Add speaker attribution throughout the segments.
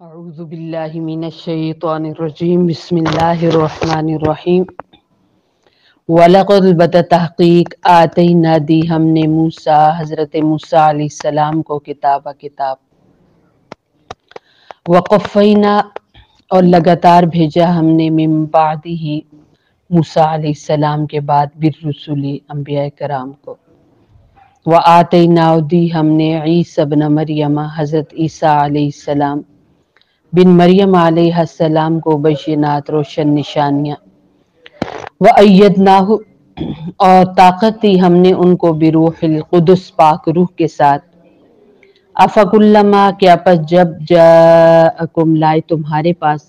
Speaker 1: اعوذ باللہ من الشیطان الرجیم بسم اللہ الرحمن الرحیم وَلَقَدْ بَتَحقیق آتَيْنَا دی ہم نے حضرت موسیٰ علیہ السلام کو کتاب وَقَفَّيْنَا اور لگاتار بھیجا ہم نے من بعدہ موسیٰ علیہ السلام کے بعد بالرسل انبیاء کرام کو وَآتَيْنَا دی ہم نے عیسیٰ ابن مریم حضرت عیسیٰ علیہ السلام بن مریم علیہ السلام کو بشینات روشن نشانیاں وَأَيَّدْنَاهُ اور طاقت دی ہم نے ان کو بروح القدس پاک روح کے ساتھ افکلما کیا پس جب جاءکم لائے تمہارے پاس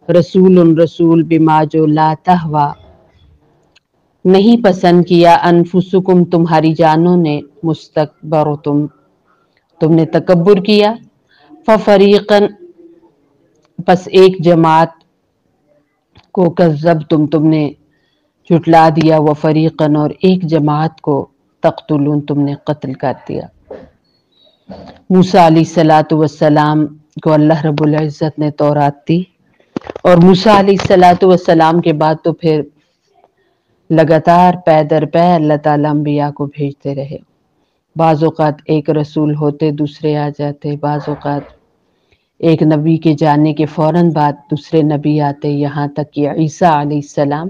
Speaker 1: رسول بما جو لا تہوا نہیں پسند کیا انفسکم تمہاری جانوں نے مستکبرتم تم نے تکبر کیا ففریقاً پس ایک جماعت کو کذبتم تم نے جھٹلا دیا وفریقاً اور ایک جماعت کو تقتلون تم نے قتل کر دیا۔ موسیٰ علیہ السلام کو اللہ رب العزت نے تورات دی اور موسیٰ علیہ السلام کے بعد تو پھر لگاتار پے در پے اللہ تعالیٰ انبیاء کو بھیجتے رہے۔ بعض اوقات ایک رسول ہوتے دوسرے آ جاتے، بعض اوقات ایک نبی کے جانے کے فوراً بعد دوسرے نبی آتے، یہاں تک کہ عیسیٰ علیہ السلام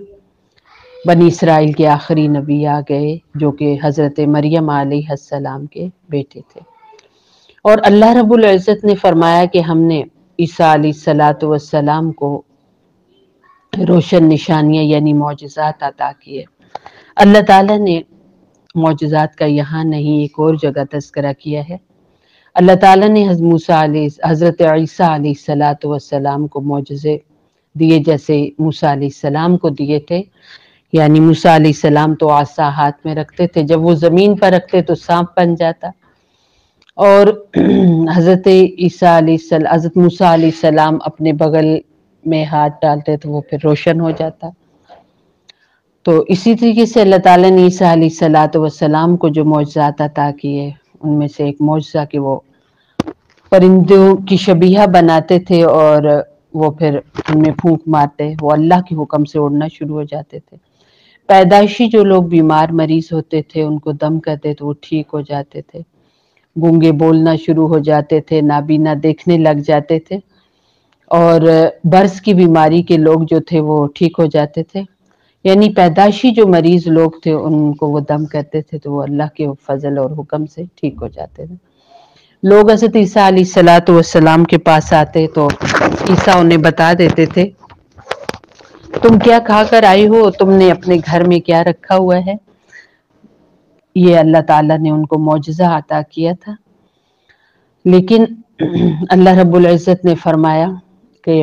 Speaker 1: بنی اسرائیل کے آخری نبی آ گئے جو کہ حضرت مریم علیہ السلام کے بیٹے تھے۔ اور اللہ رب العزت نے فرمایا کہ ہم نے عیسیٰ علیہ السلام کو روشن نشانیاں یعنی معجزات عطا کیے۔ اللہ تعالیٰ نے معجزات کا یہاں نہیں ایک اور جگہ تذکرہ کیا ہے۔ اللہ تعالیٰ نے حضرت عیسیٰ علیہ السلام کو معجزے دیے جیسے موسیٰ علیہ السلام کو دیے تھے، یعنی موسیٰ علیہ السلام تو عصا ہاتھ میں رکھتے تھے، جب وہ زمین پر رکھتے تو سانپ بن جاتا، اور حضرت موسیٰ علیہ السلام اپنے بغل میں ہاتھ ڈالتے تو وہ پھر روشن ہو جاتا۔ تو اسی طریقے سے اللہ تعالیٰ نے عیسیٰ علیہ السلام کو جو معجزات عطا کیے ان میں سے ایک معجزہ کہ وہ پرندوں کی شبیہ بناتے تھے اور وہ پھر ان میں پھونک مارتے، وہ اللہ کے حکم سے اڑنا شروع ہو جاتے تھے۔ پیدائشی جو لوگ بیمار مریض ہوتے تھے ان کو دم کرتے تو وہ ٹھیک ہو جاتے تھے، گونگے بولنا شروع ہو جاتے تھے، نابینا دیکھنے لگ جاتے تھے، اور برس کی بیماری کے لوگ جو تھے وہ ٹھیک ہو جاتے تھے، یعنی پیدائشی جو مریض لوگ تھے ان کو وہ دم کرتے تھے تو وہ اللہ کے فضل اور حکم سے ٹھیک ہو جاتے تھے۔ لوگ حضرت عیسیٰ علیہ السلام کے پاس آتے تو عیسیٰ انہیں بتا دیتے تھے تم کیا کھا کر آئے ہو، تم نے اپنے گھر میں کیا رکھا ہوا ہے۔ یہ اللہ تعالیٰ نے ان کو معجزہ عطا کیا تھا، لیکن اللہ رب العزت نے فرمایا کہ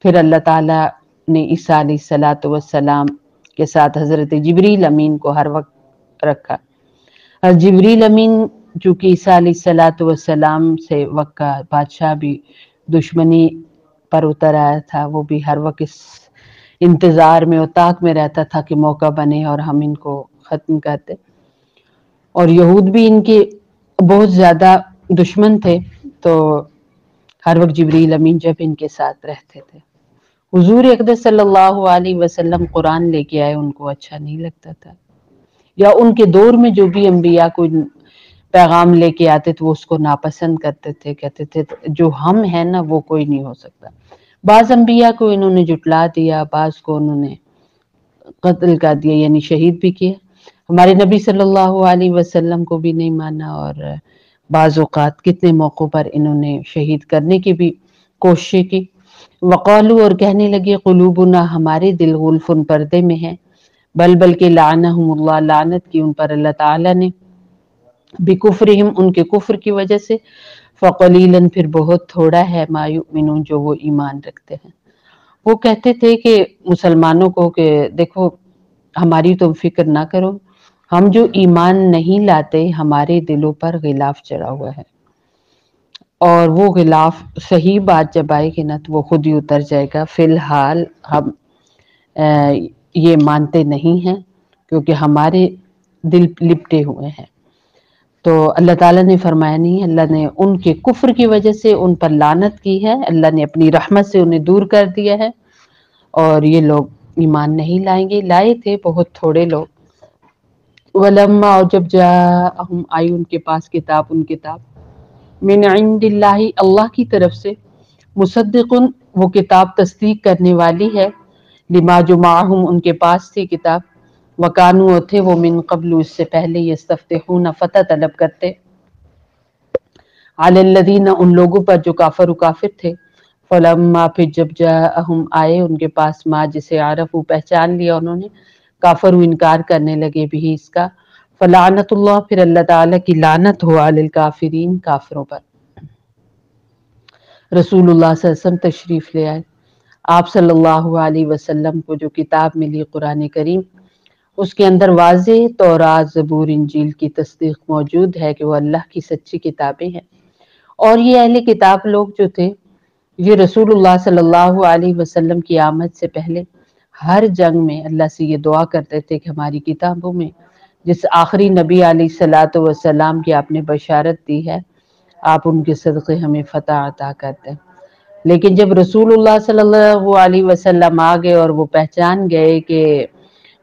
Speaker 1: پھر اللہ تعالیٰ نے عیسیٰ علیہ السلام کے ساتھ حضرت جبریل امین کو ہر وقت رکھا۔ اور جبریل امین چونکہ عیسیٰ علیہ السلام سے وقت کا بادشاہ بھی دشمنی پر اتر آیا تھا، وہ بھی ہر وقت اس انتظار میں و طاق میں رہتا تھا کہ موقع بنے اور ہم ان کو ختم کرتے، اور یہود بھی ان کے بہت زیادہ دشمن تھے، تو ہر وقت جبریل امین جب ان کے ساتھ رہتے تھے۔ حضور اقدس صلی اللہ علیہ وسلم قرآن لے کے آئے ان کو اچھا نہیں لگتا تھا، یا ان کے دور میں جو بھی انبیاء کو پیغام لے کے آتے تھے وہ اس کو ناپسند کرتے تھے، کہتے تھے جو ہم ہیں نا وہ کوئی نہیں ہو سکتا۔ بعض انبیاء کو انہوں نے جھٹلا دیا، بعض کو انہوں نے قتل کر دیا یعنی شہید بھی کیا۔ ہمارے نبی صلی اللہ علیہ وسلم کو بھی نہیں مانا، اور بعض اوقات کتنے موقعوں پر انہوں نے شہید کرنے کی بھی کوشش کی۔ وقالو اور کہنے لگے قلوبنا ہمارے دل غلف پردے میں ہیں، بلکہ لعنہم اللہ لعنت کی ان پر اللہ تعالیٰ نے بکفرہم ان کے کفر کی وجہ سے، فقلیلاً پھر بہت تھوڑا ہے ما یؤمنون جو وہ ایمان رکھتے ہیں۔ وہ کہتے تھے کہ مسلمانوں کو کہ دیکھو ہماری تم فکر نہ کرو، ہم جو ایمان نہیں لاتے ہمارے دلوں پر غلاف چڑھا ہوا ہے، اور وہ غلاف صحیح بات جب آئے گی نا تو وہ خود ہی اتر جائے گا۔ فی الحال ہم یہ مانتے نہیں ہیں کیونکہ ہمارے دل لپٹے ہوئے ہیں۔ تو اللہ تعالیٰ نے فرمایا نہیں، اللہ نے ان کے کفر کی وجہ سے ان پر لعنت کی ہے، اللہ نے اپنی رحمت سے انہیں دور کر دیا ہے، اور یہ لوگ ایمان نہیں لائیں گے، لائے تھے بہت تھوڑے لوگ۔ ولما، اور جب جاءہم، آئی ان کے پاس کتاب، ان کتاب من عند اللہ، اللہ کی طرف سے، مصدقن، وہ کتاب تصدیق کرنے والی ہے، لما جو معہم، ان کے پاس تھی کتاب، وکانو، تھے وہ من قبل، اس سے پہلے، یستفتحون، فتح طلب کرتے، علی الذین، ان لوگوں پر جو کافر تھے، فلما، پھر جب جاءہم، آئے ان کے پاس، ما، جسے عرفو، پہچان لیا انہوں نے، کافر، انکار کرنے لگے بھی اس کا، فلعنت اللہ، پھر اللہ تعالیٰ کی لعنت ہو، علی الکافرین، کافروں پر۔ رسول اللہ صلی اللہ علیہ وسلم تشریف لے آئے، آپ صلی اللہ علیہ وسلم کو جو کتاب ملی قرآن کریم، اس کے اندر واضح تورات، زبور، انجیل کی تصدیق موجود ہے کہ وہ اللہ کی سچی کتابیں ہیں، اور یہ اہل کتاب لوگ جو تھے، یہ رسول اللہ صلی اللہ علیہ وسلم کی آمد سے پہلے ہر جنگ میں اللہ سے یہ دعا کرتے تھے کہ ہماری کتابوں میں جس آخری نبی علیہ الصلوۃ والسلام کی آپ نے بشارت دی ہے، آپ ان کے صدقے ہمیں فتح عطا کرتے ہیں۔ لیکن جب رسول اللہ صلی اللہ علیہ وسلم آ گئے اور وہ پہچان گئے کہ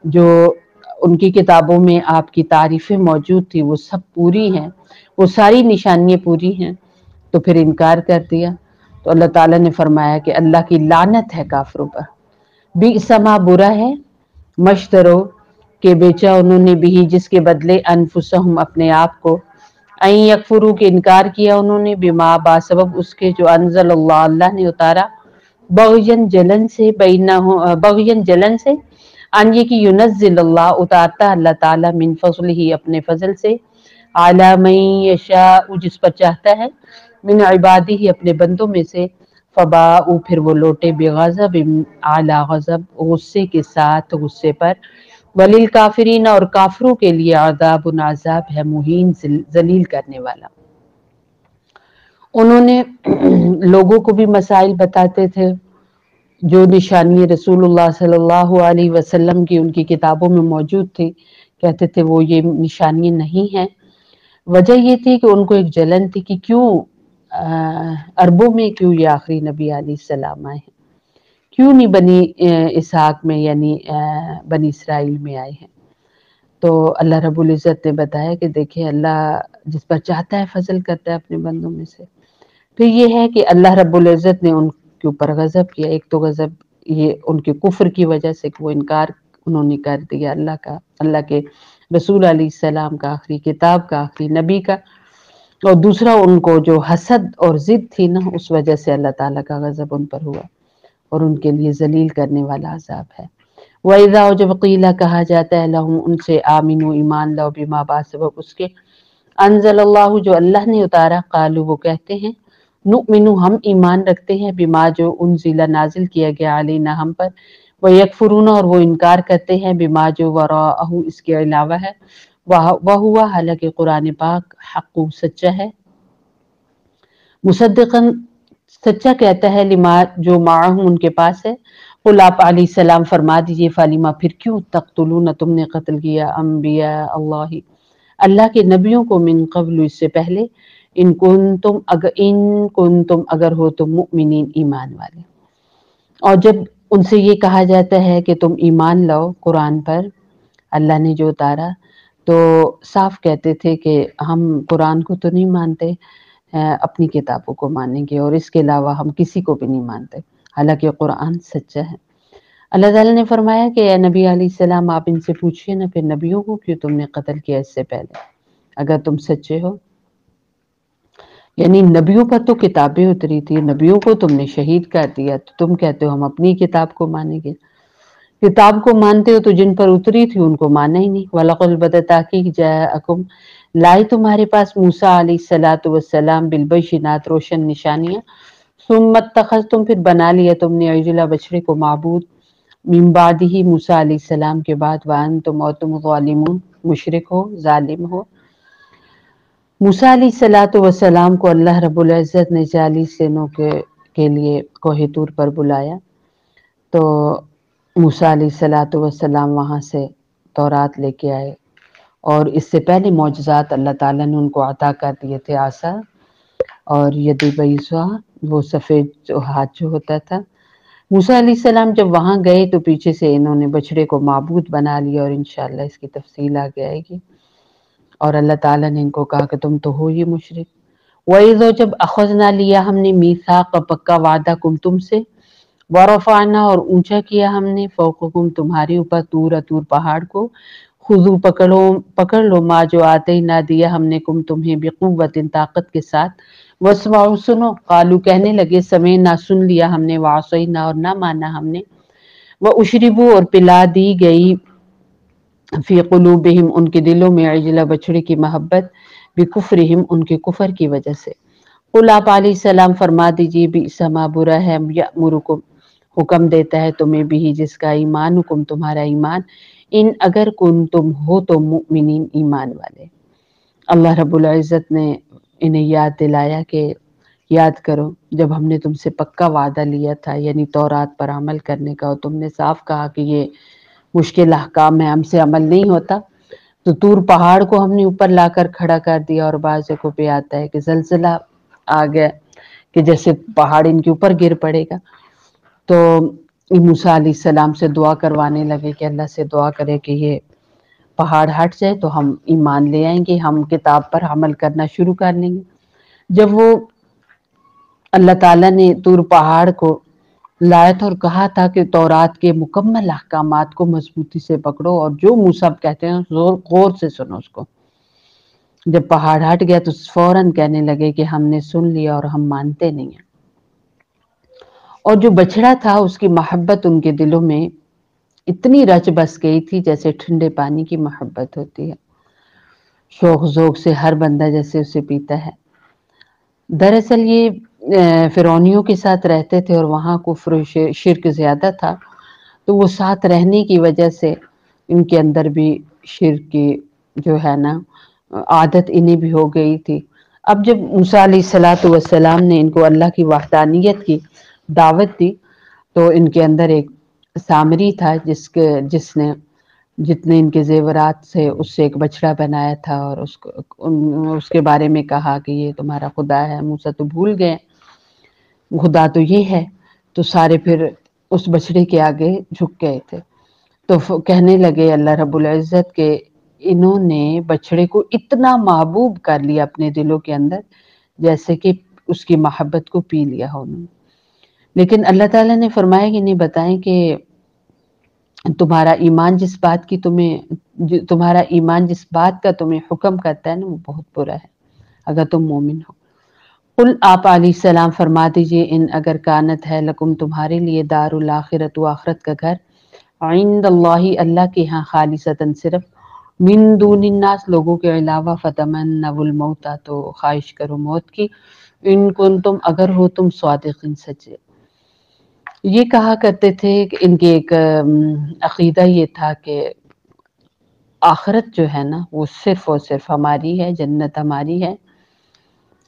Speaker 1: جو ان کی کتابوں میں آپ کی تعریفیں موجود تھی وہ سب پوری ہیں، وہ ساری نشانیاں پوری ہیں، تو پھر انکار کر دیا۔ تو اللہ تعالیٰ نے فرمایا کہ اللہ کی لعنت ہے کافروں پر، بئس ما، برا ہے، مشترو، کہ بیچا انہوں نے بھی، جس کے بدلے، انفسہم، اپنے آپ کو، این یکفروا، کہ انکار کیا انہوں نے، بما، باسبب اس کے، جو انزل اللہ، اللہ نے اتارا، بغین، جلن سے، بغین، جلن سے، ان، یہ کہ ینزل اللہ، اتارتا اللہ تعالیٰ، من فضلہ، اپنے فضل سے، علی من یشاء، جس پر چاہتا ہے، من عبادہ، اپنے بندوں میں سے، فباءوا، پھر وہ لوٹے، بغضب، اعلی غضب، غصے کے ساتھ، غصے پر، وللکافرین، اور کافروں کے لیے، عذاب، عذاب ہے، مہین، ذلیل کرنے والا۔ انہوں نے لوگوں کو بھی مسائل بتاتے تھے، جو نشانی رسول اللہ صلی اللہ علیہ وسلم کی ان کی کتابوں میں موجود تھی، کہتے تھے وہ یہ نشانیاں نہیں ہیں۔ وجہ یہ تھی کہ ان کو ایک جلن تھی کہ کیوں عربوں میں کیوں یہ آخری نبی علیہ السلام آئے ہیں، کیوں نہیں بنی اسحاق میں، یعنی بنی اسرائیل میں آئے ہیں۔ تو اللہ رب العزت نے بتایا کہ دیکھیں، اللہ جس پر چاہتا ہے فضل کرتا ہے اپنے بندوں میں سے۔ پھر یہ ہے کہ اللہ رب العزت نے ان کے اوپر غضب کیا، ایک تو غضب یہ ان کے کفر کی وجہ سے کہ وہ انکار انہوں نے کر دیا اللہ کا، اللہ کے رسول علیہ السلام کا، آخری کتاب کا، آخری نبی کا، اور دوسرا ان کو جو حسد اور ضد تھی نا، اس وجہ سے اللہ تعالیٰ کا غضب ان پر ہوا، اور ان کے لیے ذلیل کرنے والا عذاب ہے۔ وَإِذَا، جب قیلہ، کہا جاتا ہے، لہم، ان سے، آمنوا، ایمان لاؤ، بما، باسبب اس کے، انزل اللہ، جو اللہ نے اتارا، قالوا، وہ کہتے ہیں، نؤمن، ہم ایمان رکھتے ہیں، بما، جو انزل، نازل کیا گیا، علینا، ہم پر، ویکفرون، اور وہ انکار کرتے ہیں، بما، جو وراءہ، اس کے علاوہ ہے، وہوا، حالانکہ قرآن پاک، حق، سچا ہے، مصدقاً، سچا کہتا ہے، لما، جو معہم، ان کے پاس ہے، قل، آپ علیہ السلام فرما دیجئے، فلما، پھر کیوں، تقتلون، تم نے قتل کیا، انبیاء اللہ، اللہ کے نبیوں کو، من قبل، اس سے پہلے، ان کنتم، اگر ہو تم، مؤمنین، ایمان والے۔ اور جب ان سے یہ کہا جاتا ہے کہ تم ایمان لاؤ قرآن پر، اللہ نے جو اتارا، تو صاف کہتے تھے کہ ہم قرآن کو تو نہیں مانتے، اپنی کتابوں کو مانیں گے، اور اس کے علاوہ ہم کسی کو بھی نہیں مانتے، حالانکہ قرآن سچا ہے۔ اللہ تعالیٰ نے فرمایا کہ اے نبی علیہ السلام، آپ ان سے پوچھئے نا، پھر نبیوں کو کیوں تم نے قتل کیا اس سے پہلے، اگر تم سچے ہو۔ یعنی نبیوں پر تو کتابیں اتری تھی، نبیوں کو تم نے شہید کر دیا، تو تم کہتے ہو ہم اپنی کتاب کو مانیں گے، کتاب کو مانتے ہو تو جن پر اتری تھی ان کو مانا ہی نہیں۔ وَلَقَدْ، بتحقیق، جاءکم، لائے تمہارے پاس، موسیٰ علیہ الصلوۃ والسلام، بالبینات، روشن نشانیاں، ثم اتخذتم، پھر بنا لیا تم نے، عجلا، بچڑے کو، معبود، من بعدہ، موسیٰ علیہ السلام کے بعد، وانتم، اور تم، ظالمون، مشرک ہو، ظالم ہو۔ موسیٰ علیہ الصلوۃ والسلام کو اللہ رب العزت نے 40 دنوں کے لیے کوہ طور پر بلایا، تو موسیٰ علیہ الصلوۃ والسلام وہاں سے تورات لے کے آئے، اور اس سے پہلے معجزات اللہ تعالیٰ نے ان کو عطا کر دیے تھے، عصا اور ید بیضا، وہ سفید جو ہاتھ جو ہوتا تھا۔ موسیٰ علیہ السلام جب وہاں گئے تو پیچھے سے انہوں نے بچڑے کو معبود بنا لیا، اور انشاءاللہ اس کی تفصیل آگے آئے گی۔ اور اللہ تعالیٰ نے ان کو کہا کہ تم تو ہو ہی مشرک۔ وَإِذَا جب اخذنا لیا ہم نے میثاق پکا وعدہ کم تم سے، ورفعنا اور اونچا کیا ہم نے فوقکم تمہارے اوپر طور پہاڑ کو، خذو پکڑ لو ما جو آتے نہ دیا ہم نے کم تمہیں بقوت طاقت کے ساتھ، واسمعوا سنو، قالو کہنے لگے سمعنا سن لیا ہم نے، وعصینا اور نہ مانا ہم نے، واشربوا اور پلا دی گئی فی قلوبہم ان کے دلوں میں عجل بچڑے کی محبت، بکفرہم ان کے کفر کی وجہ سے۔ قل آپ علیہ السلام فرما دیجیے بئس ما برا ہے، یأمرکم حکم دیتا ہے تمہیں بھی جس کا ایمان حکم تمہارا ایمان، ان اگر کن تم ہو تو مؤمنین ایمان والے۔ اللہ رب العزت نے انہیں یاد دلایا کہ یاد کرو جب ہم نے تم سے پکا وعدہ لیا تھا، یعنی تورات پر عمل کرنے کا، اور تم نے صاف کہا کہ یہ مشکل احکام ہے، ہم سے عمل نہیں ہوتا، تو طور پہاڑ کو ہم نے اوپر لا کر کھڑا کر دیا، اور بعض جگہوں پہ آتا ہے کہ زلزلہ آ گیا کہ جیسے پہاڑ ان کے اوپر گر پڑے گا۔ تو موسیٰ علیہ السلام سے دعا کروانے لگے کہ اللہ سے دعا کرے کہ یہ پہاڑ ہٹ جائے تو ہم ایمان لے آئیں گے، ہم کتاب پر عمل کرنا شروع کر لیں گے۔ جب وہ اللہ تعالیٰ نے طور پہاڑ کو لایا تھا اور کہا تھا کہ تورات کے مکمل احکامات کو مضبوطی سے پکڑو، اور جو موسیٰ کہتے ہیں غور سے سنو اس کو۔ جب پہاڑ ہٹ گیا تو فوراً کہنے لگے کہ ہم نے سن لیا اور ہم مانتے نہیں ہیں۔ اور جو بچڑا تھا اس کی محبت ان کے دلوں میں اتنی رچ بس گئی تھی جیسے ٹھنڈے پانی کی محبت ہوتی ہے، شوق ذوق سے ہر بندہ جیسے اسے پیتا ہے۔ دراصل یہ فرعونیوں کے ساتھ رہتے تھے اور وہاں کفر و شرک زیادہ تھا، تو وہ ساتھ رہنے کی وجہ سے ان کے اندر بھی شرک کی جو ہے نا عادت انہیں بھی ہو گئی تھی۔ اب جب موسیٰ علیہ السلام نے ان کو اللہ کی وحدانیت کی دعوت دی تو ان کے اندر ایک سامری تھا جس نے جتنے ان کے زیورات سے اس سے ایک بچڑا بنایا تھا، اور اس کے بارے میں کہا کہ یہ تمہارا خدا ہے۔ موسیٰ تو بھول گئے، خدا تو یہ ہے، تو سارے پھر اس بچڑے کے آگے جھک گئے تھے۔ تو کہنے لگے اللہ رب العزت کے انہوں نے بچڑے کو اتنا محبوب کر لیا اپنے دلوں کے اندر جیسے کہ اس کی محبت کو پی لیا ہو انہوں نے۔ لیکن اللہ تعالیٰ نے فرمایا کہ نہیں بتائیں کہ تمہارا ایمان جس بات کا تمہیں حکم کرتا ہے نا وہ بہت برا ہے اگر تم مومن ہو۔ قل آپ علیہ السلام فرما دیجئے ان اگر کانت ہے لکم تمہارے لیے دار الاخرت و آخرت کا گھر، عند اللہ اللہ کے ہاں خالصتاً صرف، من دون الناس لوگوں کے علاوہ، فتمنوا الموت تو خواہش کرو موت کی، ان کنتم اگر ہو تم صادقین سچے۔ یہ کہا کرتے تھے کہ ان کے ایک عقیدہ یہ تھا کہ آخرت جو ہے نا وہ صرف اور صرف ہماری ہے، جنت ہماری ہے،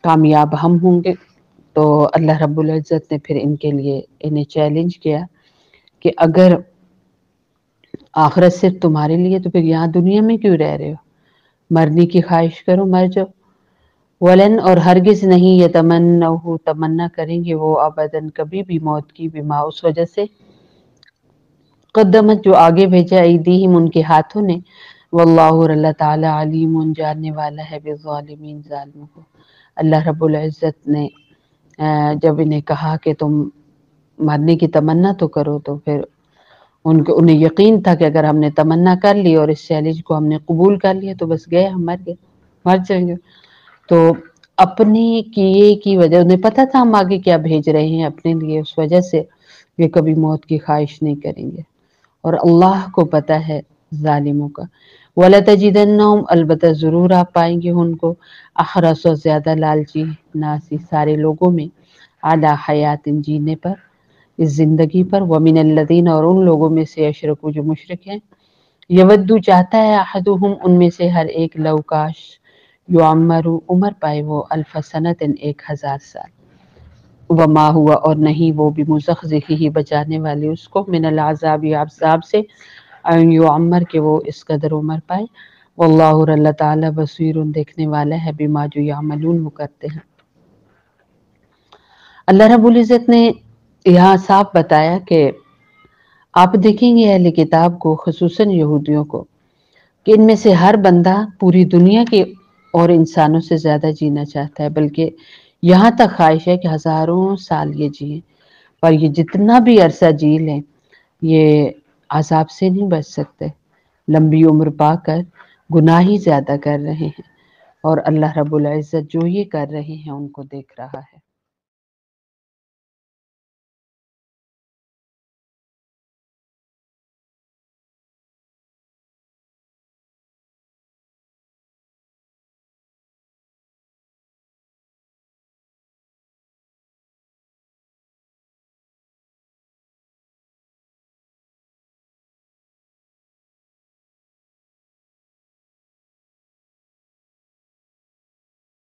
Speaker 1: کامیاب ہم ہوں گے۔ تو اللہ رب العزت نے پھر ان کے لیے انہیں چیلنج کیا کہ اگر آخرت صرف تمہارے لیے تو پھر یہاں دنیا میں کیوں رہ رہے ہو، مرنے کی خواہش کرو مر جاؤ۔ ولن اور ہرگز نہیں یتمنہ تمنا کریں گے وہ ابداً کبھی بھی موت کی، بما اس وجہ سے قدمت جو آگے بھیجا ایدیہم ان کے ہاتھوں نے، واللہ اور اللہ تعالی علیم جاننے والا ہے بالظالمین ظالموں کو۔ اللہ رب العزت نے جب انہیں کہا کہ تم مرنے کی تمنا تو کرو، تو پھر انہیں یقین تھا کہ اگر ہم نے تمنا کر لی اور اس چیلنج کو ہم نے قبول کر لیا تو بس گئے، ہم مر جائیں گے۔ تو اپنے کیے کی وجہ انہیں پتہ تھا ہم آگے کیا بھیج رہے ہیں اپنے لیے، اس وجہ سے یہ کبھی موت کی خواہش نہیں کریں گے، اور اللہ کو پتہ ہے ظالموں کا۔ وَلَتَجِدَنَّهُمْ البتہ ضرور آپ پائیں گے ان کو، احرص و زیادہ لالچی ناسی سارے لوگوں میں، علی حیات جینے پر، اس زندگی پر، وَمِنَ الَّذِينَ اور ان لوگوں میں سے اشرکوا جو مشرک ہیں، یودو چاہتا ہے احدہم ان میں سے ہر ایک، لو کاش یعمر عمر پائے وہ الف سنۃ 1000 سال، وما ہوا اور نہیں وہ بمزحزحہ بچانے والے اس کو، من العذاب عذاب سے، ان یعمر کہ وہ اس قدر عمر پائے، واللہ، اور اللہ تعالیٰ بصیر، دیکھنے والا ہے، بما جو یعملون، وہ کرتے ہیں۔ اللہ رب العزت نے یہاں صاف بتایا کہ آپ دیکھیں گے اہل کتاب کو، خصوصاً یہودیوں کو، کہ ان میں سے ہر بندہ پوری دنیا کے اور انسانوں سے زیادہ جینا چاہتا ہے، بلکہ یہاں تک خواہش ہے کہ ہزاروں سال یہ جئیں، پر یہ جتنا بھی عرصہ جی لیں یہ عذاب سے نہیں بچ سکتے، لمبی عمر پا کر گناہ ہی زیادہ کر رہے ہیں، اور اللہ رب العزت جو یہ کر رہے ہیں ان کو دیکھ رہا ہے۔